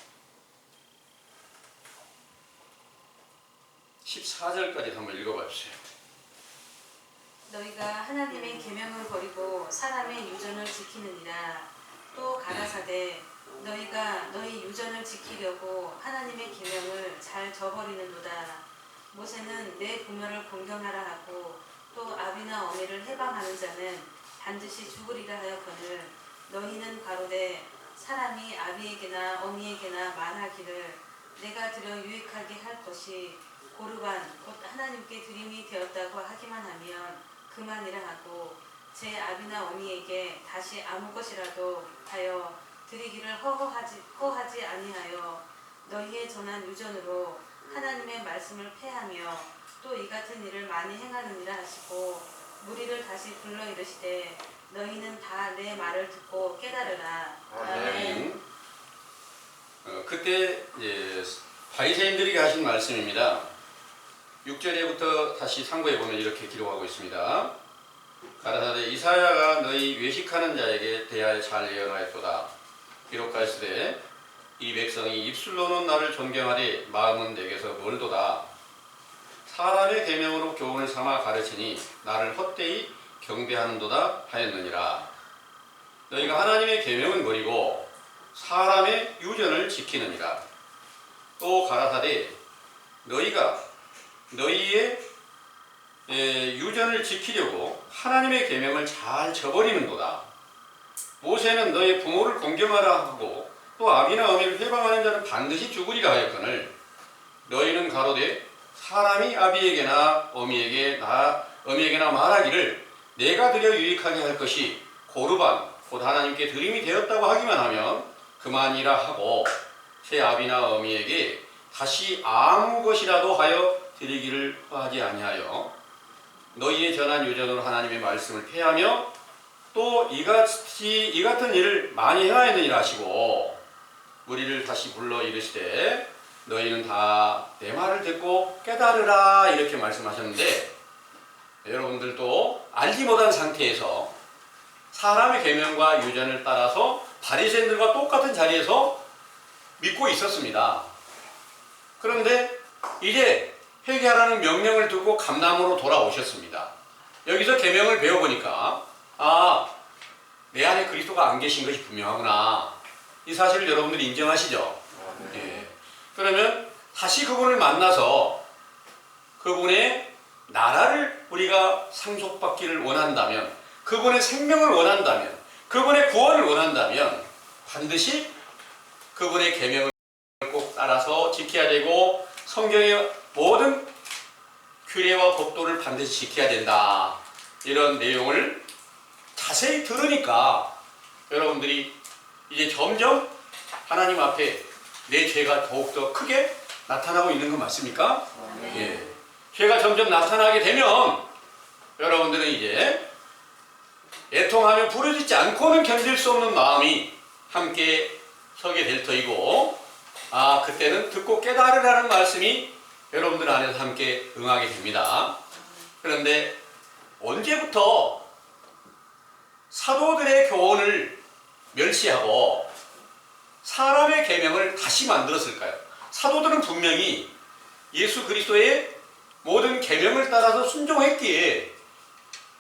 S1: 14절까지 한번 읽어봐 주세요.
S3: 너희가 하나님의 계명을 버리고 사람의 유전을 지키느니라. 또 가라사대 너희가 너희 유전을 지키려고 하나님의 계명을 잘 저버리는도다. 모세는 내 부모를 공경하라 하고 또 아비나 어미를 해방하는 자는 반드시 죽으리라 하였거늘 너희는 가로되 사람이 아비에게나 어미에게나 말하기를 내가 드려 유익하게 할 것이 고르반 곧 하나님께 드림이 되었다고 하기만 하면 그만이라 하고 제 아비나 어미에게 다시 아무 것이라도 하여 드리기를 허하지 아니하여 너희의 전한 유전으로 하나님의 말씀을 폐하며 또 이 같은 일을 많이 행하느니라 하시고 무리를 다시 불러 이르시되 너희는 다 내 말을 듣고 깨달으라. 아멘.
S1: 그때 이제 바리새인들에게 하신 말씀입니다. 6절에부터 다시 상고해 보면 이렇게 기록하고 있습니다. 가라사대 이사야가 너희 외식하는 자에게 대하여 잘 예언하였도다. 기록하시되 이 백성이 입술로는 나를 존경하되 마음은 내게서 멀도다. 사람의 계명으로 교훈을 삼아 가르치니 나를 헛되이 경배하는도다 하였느니라. 너희가 하나님의 계명은 버리고 사람의 유전을 지키느니라. 또 가라사대 너희가 너희의 유전을 지키려고 하나님의 계명을 잘 저버리는도다. 모세는 너희 부모를 공경하라 하고 또 아비나 어미를 해방하는 자는 반드시 죽으리라 하였거늘 너희는 가로되 사람이 아비에게나 어미에게나 말하기를 내가 드려 유익하게 할 것이 고르반 곧 하나님께 드림이 되었다고 하기만 하면 그만이라 하고 새 아비나 어미에게 다시 아무 것이라도 하여 드리기를 하지 아니하여 너희의 전한 유전으로 하나님의 말씀을 폐하며 또 이 같은 일을 많이 행하였느니라 하시고 우리를 다시 불러 이르시되 너희는 다 내 말을 듣고 깨달으라 이렇게 말씀하셨는데 여러분들도 알지 못한 상태에서 사람의 계명과 유전을 따라서 바리새인들과 똑같은 자리에서 믿고 있었습니다. 그런데 이제 회개하라는 명령을 듣고 감람으로 돌아오셨습니다. 여기서 계명을 배워보니까 내 안에 그리스도가 안 계신 것이 분명하구나. 이 사실을 여러분들이 인정하시죠? 예. 그러면 다시 그분을 만나서 그분의 나라를 우리가 상속받기를 원한다면, 그분의 생명을 원한다면, 그분의 구원을 원한다면 반드시 그분의 계명을 꼭 따라서 지켜야 되고 성경의 모든 규례와 법도를 반드시 지켜야 된다. 이런 내용을 자세히 들으니까 여러분들이 이제 점점 하나님 앞에 내 죄가 더욱더 크게 나타나고 있는 거 맞습니까? 예. 죄가 점점 나타나게 되면 여러분들은 이제 애통하며 부르짖지 않고는 견딜 수 없는 마음이 함께 서게 될 터이고 그때는 듣고 깨달으라는 말씀이 여러분들 안에서 함께 응하게 됩니다. 그런데 언제부터 사도들의 교훈을 멸시하고 사람의 계명을 다시 만들었을까요? 사도들은 분명히 예수 그리스도의 모든 계명을 따라서 순종했기에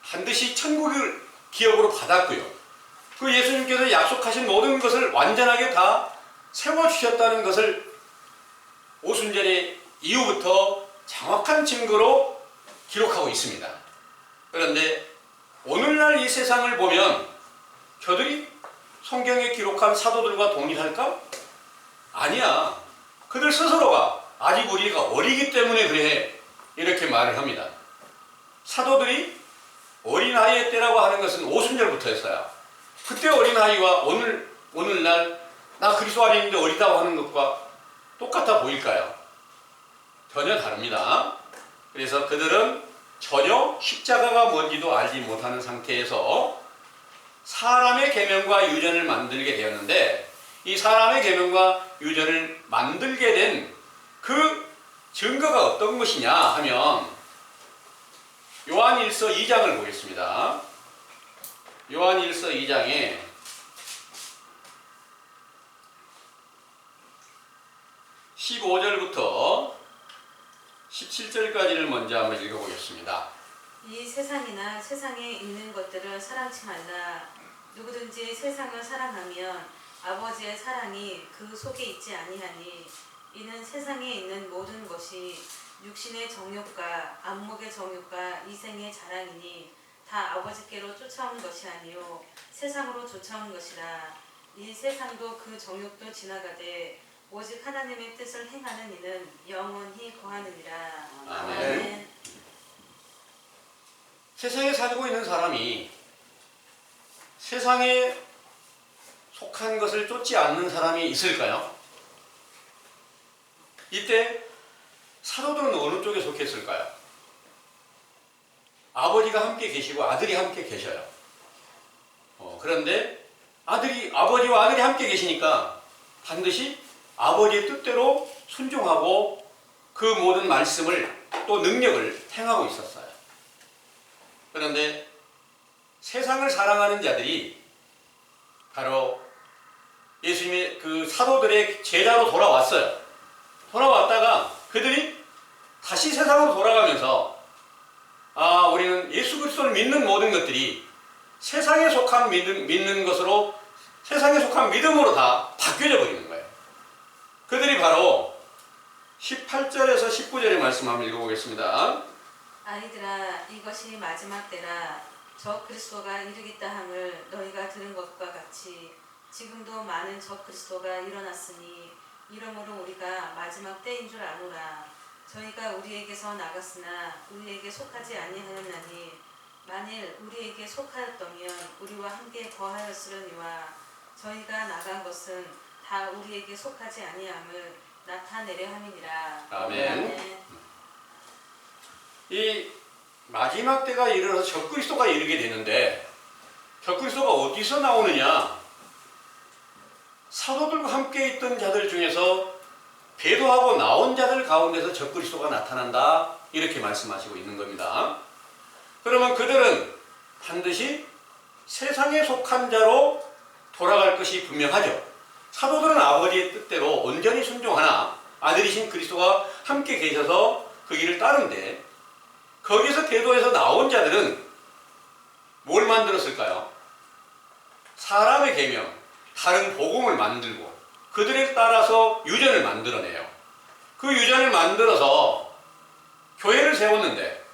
S1: 반드시 천국을 기업으로 받았고요. 그 예수님께서 약속하신 모든 것을 완전하게 다 세워주셨다는 것을 오순절의 이후부터 정확한 증거로 기록하고 있습니다. 그런데 오늘날 이 세상을 보면 저들이 성경에 기록한 사도들과 동일할까? 아니야. 그들 스스로가 아직 우리가 어리기 때문에 그래 이렇게 말을 합니다. 사도들이 어린아이의 때라고 하는 것은 오순절부터였어요. 그때 어린아이와 오늘날 나 그리스도 안에 있는데 어리다고 하는 것과 똑같아 보일까요? 전혀 다릅니다. 그래서 그들은 전혀 십자가가 뭔지도 알지 못하는 상태에서 사람의 계명과 유전을 만들게 되었는데 이 사람의 계명과 유전을 만들게 된 그 증거가 어떤 것이냐 하면 요한일서 2장을 보겠습니다. 요한일서 2장에 15절부터 17절까지를 먼저 한번 읽어보겠습니다.
S3: 이 세상이나 세상에 있는 것들을 사랑치 말라. 누구든지 세상을 사랑하면 아버지의 사랑이 그 속에 있지 아니하니 이는 세상에 있는 모든 것이 육신의 정욕과 안목의 정욕과 이생의 자랑이니 다 아버지께로 쫓아온 것이 아니요 세상으로 쫓아온 것이라. 이 세상도 그 정욕도 지나가되 오직 하나님의 뜻을 행하는 이는 영원히 거하느니라.
S1: 아멘. 세상에 살고 있는 사람이 세상에 속한 것을 쫓지 않는 사람이 있을까요? 이때 사도들은 어느 쪽에 속했을까요? 아버지가 함께 계시고 아들이 함께 계셔요. 그런데 아버지와 아들이 함께 계시니까 반드시 아버지의 뜻대로 순종하고 그 모든 말씀을 또 능력을 행하고 있었어요. 그런데 세상을 사랑하는 자들이 바로 예수님의 그 사도들의 제자로 돌아왔어요. 돌아왔다가 그들이 다시 세상으로 돌아가면서 우리는 예수 그리스도를 믿는 모든 것들이 세상에 속한 믿는 것으로 세상에 속한 믿음으로 다 바뀌어져 버리는 거예요. 그들이 바로 18절에서 19절의 말씀 한번 읽어보겠습니다.
S3: 아이들아 이것이 마지막 때라. 저 그리스도가 이르겠다 함을 너희가 들은 것과 같이 지금도 많은 저 그리스도가 일어났으니 이러므로 우리가 마지막 때인 줄 아노라. 저희가 우리에게서 나갔으나 우리에게 속하지 아니하였나니 만일 우리에게 속하였다면 우리와 함께 거하였으려니와 저희가 나간 것은 다 우리에게 속하지 아니함을 나타내려 함이니라.
S1: 아멘. 이 마지막 때가 이르러서 적그리스도가 이르게 되는데 적그리스도가 어디서 나오느냐? 사도들과 함께 있던 자들 중에서 배도하고 나온 자들 가운데서 적그리스도가 나타난다, 이렇게 말씀하시고 있는 겁니다. 그러면 그들은 반드시 세상에 속한 자로 돌아갈 것이 분명하죠. 사도들은 아버지의 뜻대로 온전히 순종하나 아들이신 그리스도가 함께 계셔서 그 길을 따른데, 거기서 계도에서 나온 자들은 뭘 만들었을까요? 사람의 계명, 다른 복음을 만들고 그들에 따라서 유전을 만들어내요. 그 유전을 만들어서 교회를 세웠는데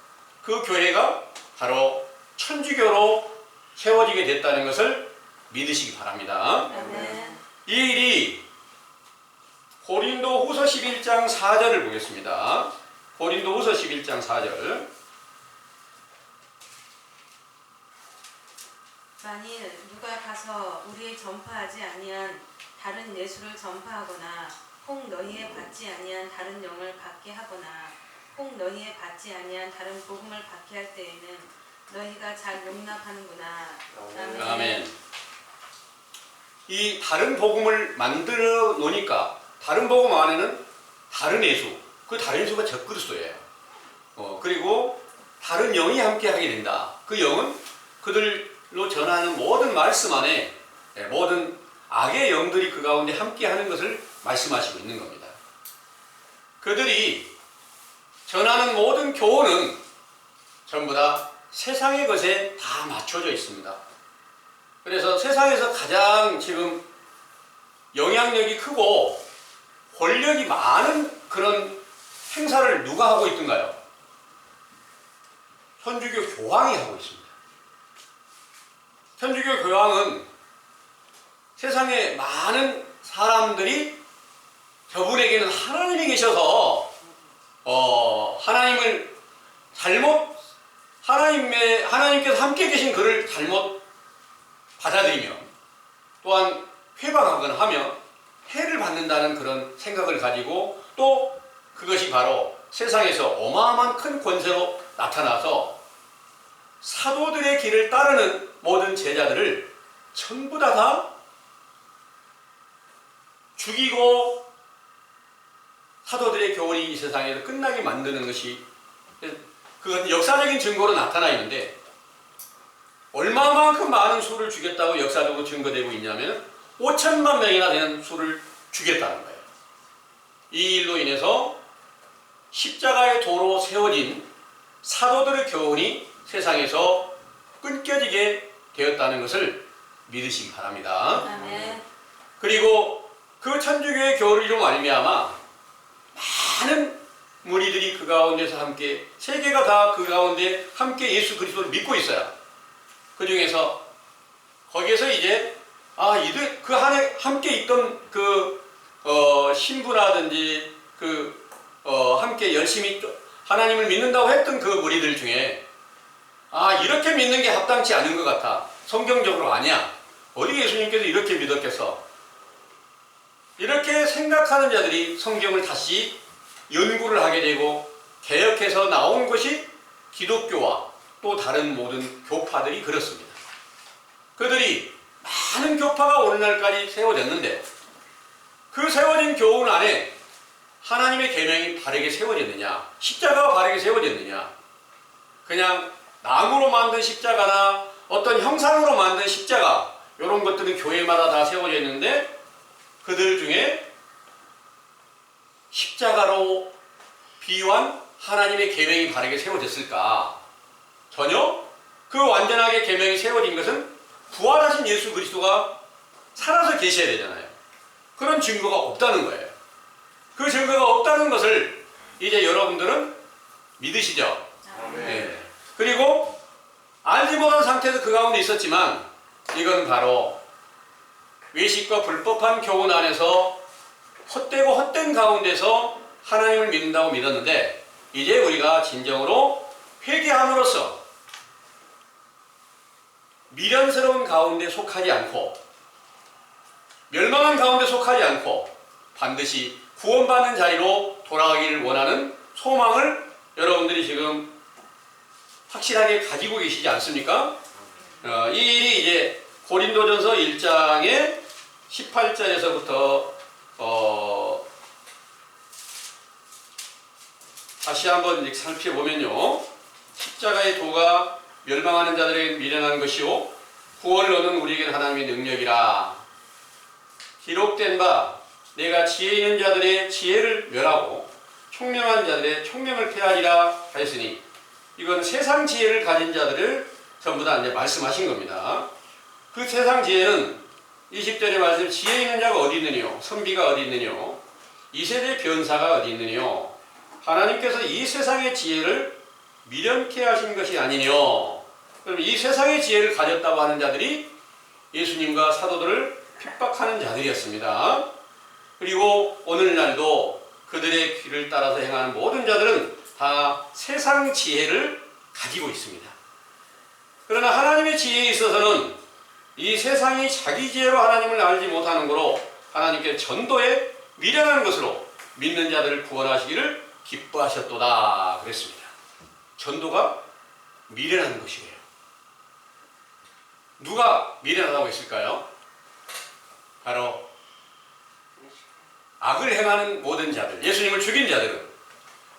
S1: 그 교회가 바로 천주교로 세워지게 됐다는 것을 믿으시기 바랍니다.
S3: 아멘.
S1: 이 일이 고린도 후서 11장 4절을 보겠습니다. 고린도 후서 11장 4절.
S3: 만일 누가 가서 우리의 전파하지 아니한 다른 예수를 전파하거나 혹 너희의 받지 아니한 다른 영을 받게 하거나 혹 너희의 받지 아니한 다른 복음을 받게 할 때에는 너희가 잘 용납하는구나. 아멘.
S1: 아멘. 이 다른 복음을 만들어 놓으니까 다른 복음 안에는 다른 예수, 그 다른 예수가 적그리스도예요. 그리고 다른 영이 함께 하게 된다. 그 영은 그들로 전하는 모든 말씀 안에 모든 악의 영들이 그 가운데 함께 하는 것을 말씀하시고 있는 겁니다. 그들이 전하는 모든 교훈은 전부 다 세상의 것에 다 맞춰져 있습니다. 그래서 세상에서 가장 지금 영향력이 크고 권력이 많은 그런 행사를 누가 하고 있던가요? 천주교 교황이 하고 있습니다. 천주교 교황은 세상에 많은 사람들이 저분에게는 하나님이 계셔서 하나님을 잘못 하나님께서 함께 계신 그를 잘못 받아들이면 또한 회방하거나 하면 해를 받는다는 그런 생각을 가지고 또 그것이 바로 세상에서 어마어마한 큰 권세로 나타나서 사도들의 길을 따르는 모든 제자들을 전부 다 죽이고 사도들의 교훈이 이 세상에서 끝나게 만드는 것이, 그건 역사적인 증거로 나타나 있는데 얼마만큼 많은 수를 죽였다고 역사적으로 증거되고 있냐면 5천만 명이나 되는 수를 죽였다는 거예요. 이 일로 인해서 십자가의 도로 세워진 사도들의 교훈이 세상에서 끊겨지게 되었다는 것을 믿으시기 바랍니다.
S3: 아멘.
S1: 그리고 그 천주교의 교리로 말미암아 많은 무리들이 그 가운데서 함께, 세계가 다 그 가운데 함께 예수 그리스도를 믿고 있어요. 그 중에서 거기에서 이제 이들 그 안에 함께 있던 신부라든지 함께 열심히 하나님을 믿는다고 했던 그 무리들 중에 이렇게 믿는 게 합당치 않은 것 같아. 성경적으로 아니야. 어디 예수님께서 이렇게 믿었겠어? 이렇게 생각하는 자들이 성경을 다시 연구를 하게 되고 개혁해서 나온 것이 기독교와 또 다른 모든 교파들이 그렇습니다. 그들이 많은 교파가 오늘날까지 세워졌는데 그 세워진 교훈 안에 하나님의 계명이 바르게 세워졌느냐, 십자가가 바르게 세워졌느냐, 그냥 나무로 만든 십자가나 어떤 형상으로 만든 십자가, 이런 것들은 교회마다 다 세워져 있는데 그들 중에 십자가로 비유한 하나님의 계명이 바르게 세워졌을까? 전혀. 그 완전하게 계명이 세워진 것은 부활하신 예수 그리스도가 살아서 계셔야 되잖아요. 그런 증거가 없다는 거예요. 그 증거가 없다는 것을 이제 여러분들은 믿으시죠? 네. 그리고 알지 못한 상태에서 그 가운데 있었지만 이건 바로 외식과 불법한 교훈 안에서 헛되고 헛된 가운데서 하나님을 믿는다고 믿었는데 이제 우리가 진정으로 회개함으로써 미련스러운 가운데 속하지 않고 멸망한 가운데 속하지 않고 반드시 구원받는 자리로 돌아가기를 원하는 소망을 여러분들이 지금 확실하게 가지고 계시지 않습니까? 이 일이 이제 고린도전서 1장의 18절에서부터 다시 한번 살펴보면요. 십자가의 도가 멸망하는 자들에게 미련한 것이요 구원을 얻는 우리에게는 하나님의 능력이라. 기록된 바 내가 지혜 있는 자들의 지혜를 멸하고 총명한 자들의 총명을 폐하리라 하였으니, 이건 세상 지혜를 가진 자들을 전부 다 이제 말씀하신 겁니다. 그 세상 지혜는 20절의 말씀, 지혜 있는 자가 어디 있느뇨? 선비가 어디 있느뇨? 이 세대의 변사가 어디 있느뇨? 하나님께서 이 세상의 지혜를 미련케 하신 것이 아니뇨? 그럼 이 세상의 지혜를 가졌다고 하는 자들이 예수님과 사도들을 핍박하는 자들이었습니다. 그리고 오늘날도 그들의 귀를 따라서 행하는 모든 자들은 다 세상 지혜를 가지고 있습니다. 그러나 하나님의 지혜에 있어서는 이 세상이 자기 지혜로 하나님을 알지 못하는 거로 하나님께 전도에 미련한 것으로 믿는 자들을 구원하시기를 기뻐하셨도다 그랬습니다. 전도가 미련한 것이에요. 누가 미련하다고 했을까요? 바로 악을 행하는 모든 자들, 예수님을 죽인 자들은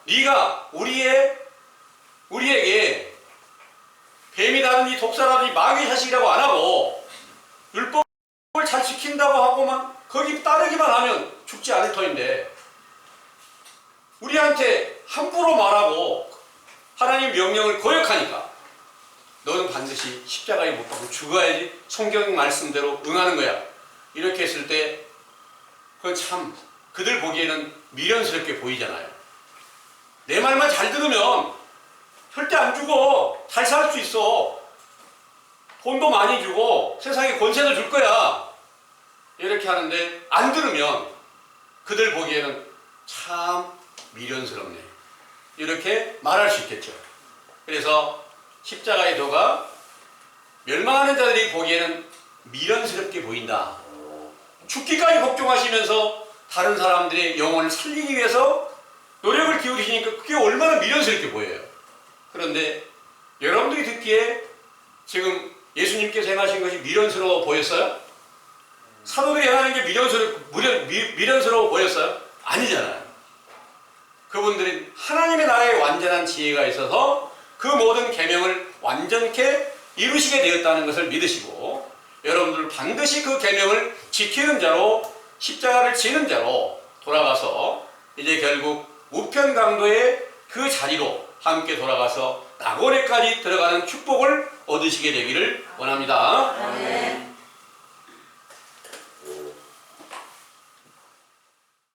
S1: 네가 우리에게 뱀이라든지 독사라든지 마귀의 자식이라고 안 하고 율법을 잘 지킨다고 하고만 거기 따르기만 하면 죽지 않을 터인데 우리한테 함부로 말하고 하나님 명령을 거역하니까 너는 반드시 십자가에 못 박고 죽어야지 성경 말씀대로 응하는 거야. 이렇게 했을 때 그건 참 그들 보기에는 미련스럽게 보이잖아요. 내 말만 잘 들으면 절대 안 죽어. 잘 살 수 있어. 돈도 많이 주고 세상에 권세도 줄 거야. 이렇게 하는데 안 들으면 그들 보기에는 참 미련스럽네. 이렇게 말할 수 있겠죠. 그래서 십자가의 도가 멸망하는 자들이 보기에는 미련스럽게 보인다. 죽기까지 복종하시면서 다른 사람들의 영혼을 살리기 위해서 노력을 기울이시니까 그게 얼마나 미련스럽게 보여요. 그런데 여러분들이 듣기에 지금 예수님께서 행하신 것이 미련스러워 보였어요? 사도들이 행하는 게 미련스러워 보였어요? 아니잖아요. 그분들은 하나님의 나라에 완전한 지혜가 있어서 그 모든 계명을 완전케 이루시게 되었다는 것을 믿으시고 여러분들 반드시 그 계명을 지키는 자로 십자가를 지는 자로 돌아가서 이제 결국 우편강도의 그 자리로 함께 돌아가서 낙원에까지 들어가는 축복을 얻으시게 되기를 원합니다.